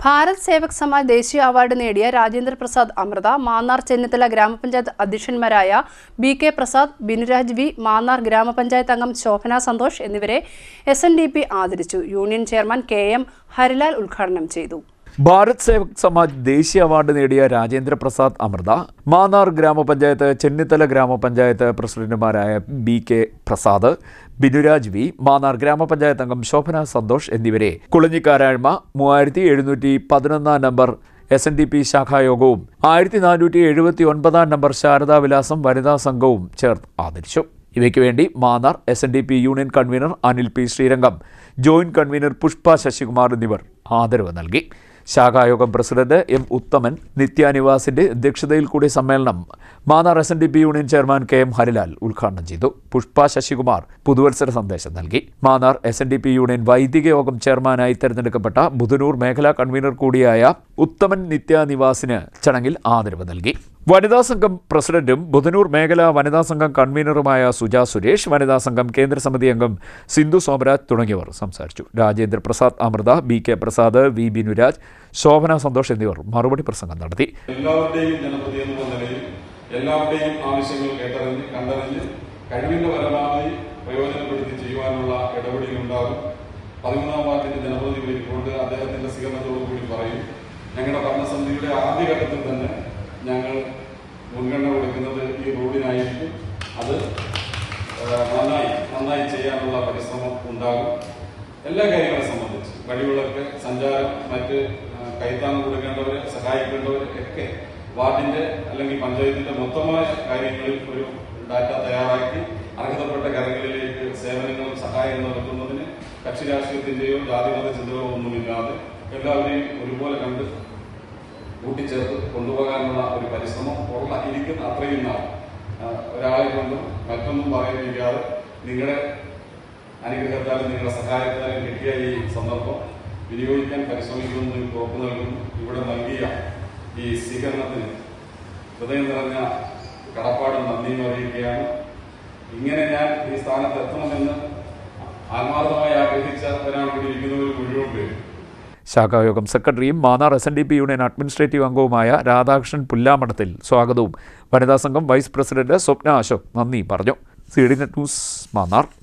ഭാരത് സേവക് സമാജ് ദേശീയ അവാർഡ് നേടിയ രാജേന്ദ്ര പ്രസാദ് അമൃത, മാന്നാർ ചെന്നിത്തല ഗ്രാമപഞ്ചായത്ത് അധ്യക്ഷന്മാരായ ബി.കെ. പ്രസാദ്, ബിനുരാജ് വി, മാന്നാർ ഗ്രാമപഞ്ചായത്ത് അംഗം ശോഭന സന്തോഷ് എന്നിവരെ SNDP ആദരിച്ചു. യൂണിയൻ ചെയർമാൻ KM ഹരിലാൽ ഉദ്ഘാടനം ചെയ്തു. ഭാരത് സേവക് സമാജ് ദേശീയ അവാർഡ് നേടിയ രാജേന്ദ്ര പ്രസാദ് അമൃത, മാന്നാർ ഗ്രാമപഞ്ചായത്ത്, ചെന്നിത്തല ഗ്രാമപഞ്ചായത്ത് പ്രസിഡന്റുമാരായ B.K. പ്രസാദ്, ബിനുരാജ് വി, മാന്നാർ ഗ്രാമപഞ്ചായത്ത് അംഗം ശോഭന സന്തോഷ് എന്നിവരെ കുളഞ്ഞിക്കാരാഴ്മ 3711 നമ്പർ SNDP ശാഖായോഗവും 1479 നമ്പർ ശാരദാവിലാസം വനിതാ സംഘവും ചേർത്ത് ആദരിച്ചു. ഇവയ്ക്ക് വേണ്ടി Mannar SNDP union convener Anil P. Sreerangam, joint convener Pushpa Sasikumar എന്നിവർ ആദരവ് നൽകി. ശാഖായോഗം പ്രസിഡന്റ് M. ഉത്തമൻ നിത്യാനിവാസിന്റെ അധ്യക്ഷതയിൽ കൂടിയ സമ്മേളനം Mannar SNDP union chairman KM Harilal ഉദ്ഘാടനം ചെയ്തു. പുഷ്പ ശശികുമാർ പുതുവത്സര സന്ദേശം നൽകി. മാന്നാർ SNDP യൂണിയൻ വൈദിക യോഗം ചെയർമാനായി തെരഞ്ഞെടുക്കപ്പെട്ട ബുധനൂർ മേഖലാ കൺവീനർ കൂടിയായ ഉത്തമൻ നിത്യാനിവാസിന് ചടങ്ങിൽ ആദരവ് നൽകി. വനിതാ സംഘം പ്രസിഡന്റും ബുധനൂർ മേഖലാ വനിതാ സംഘം കൺവീനറുമായ സുജ സുരേഷ്, വനിതാ സംഘം കേന്ദ്രസമിതി അംഗം സിന്ധു സോമരാജ് തുടങ്ങിയവർ സംസാരിച്ചു. രാജേന്ദ്ര പ്രസാദ് അമൃത, B.K. പ്രസാദ്, V. ബിനുരാജ്, ശോഭന സന്തോഷ് എന്നിവർ മറുപടി പ്രസംഗം നടത്തി. എല്ലാവരുടെയും ആവശ്യങ്ങൾ കേട്ടറിഞ്ഞ് കണ്ടറിഞ്ഞ് കഴിവിന്റെ പരമാവധി പ്രയോജനപ്പെടുത്തി ചെയ്യുവാനുള്ള ഇടപെടലുണ്ടാകും. 13-ാം വാർഡിന്റെ ജനപ്രതിനിധി വിളിക്കൊണ്ട് അദ്ദേഹത്തിന്റെ സ്വീകരണത്തോടു കൂടി പറയും. ഞങ്ങളുടെ ഭരണസമിതിയുടെ ആദ്യഘട്ടത്തിൽ തന്നെ ഞങ്ങൾ മുൻഗണന കൊടുക്കുന്നത് ഈ റോഡിനായിരിക്കും. അത് നന്നായി ചെയ്യാനുള്ള പരിശ്രമം ഉണ്ടാകും. എല്ലാ കാര്യങ്ങളെ സംബന്ധിച്ച് വഴിവിളക്ക്, സഞ്ചാരം, മറ്റ് കൈത്താങ്ങ് കൊടുക്കേണ്ടവരെ, സഹായിക്കേണ്ടവരെ ഒക്കെ വാർഡിന്റെ അല്ലെങ്കിൽ പഞ്ചായത്തിന്റെ മൊത്തമായ കാര്യങ്ങളിൽ ഒരു ഡാറ്റ തയ്യാറാക്കി അർഹതപ്പെട്ട കരങ്ങളിലേക്ക് സേവനങ്ങളും സഹായങ്ങളും നടത്തുന്നതിന് കക്ഷി രാഷ്ട്രീയത്തിന്റെയോ ജാതിമത ചിന്തകളോ ഒന്നുമില്ലാതെ എല്ലാവരെയും ഒരുപോലെ കണ്ട് കൂട്ടിച്ചേർത്ത് കൊണ്ടുപോകാനുള്ള ഒരു പരിശ്രമം ഇരിക്കുന്ന അത്രയും നാൾ ഒരാളെ കൊണ്ടും മറ്റൊന്നും പറയിപ്പിക്കാതെ നിങ്ങളുടെ അനുഗ്രഹത്താലും നിങ്ങളുടെ സഹായത്താലും കിട്ടിയ ഈ സന്ദർഭം വിനിയോഗിക്കാൻ പരിശ്രമിക്കുമെന്ന് ഉറപ്പു നൽകുന്നു. ഇവിടെ നൽകിയ ഈ സ്വീകരണത്തിന് ഹൃദയം നിറഞ്ഞ കടപ്പാടും നന്ദിയും അറിയിക്കുകയാണ്. ഇങ്ങനെ ഞാൻ ഈ സ്ഥാനത്ത് എത്തണമെന്ന് ആത്മാർത്ഥമായി ആഗ്രഹിച്ചവരാണ് ഇവിടെ ഇരിക്കുന്നവർ മുഴുവൻ പേരും. ശാഖായോഗം സെക്രട്ടറിയും മാന്നാർ SNDP യൂണിയൻ അഡ്മിനിസ്ട്രേറ്റീവ് അംഗവുമായ രാധാകൃഷ്ണൻ പുല്ലാമഠത്തിൽ സ്വാഗതവും വനിതാ സംഘം വൈസ് പ്രസിഡന്റ് സ്വപ്ന അശോക് നന്ദി പറഞ്ഞു. CDNet news, Mannar.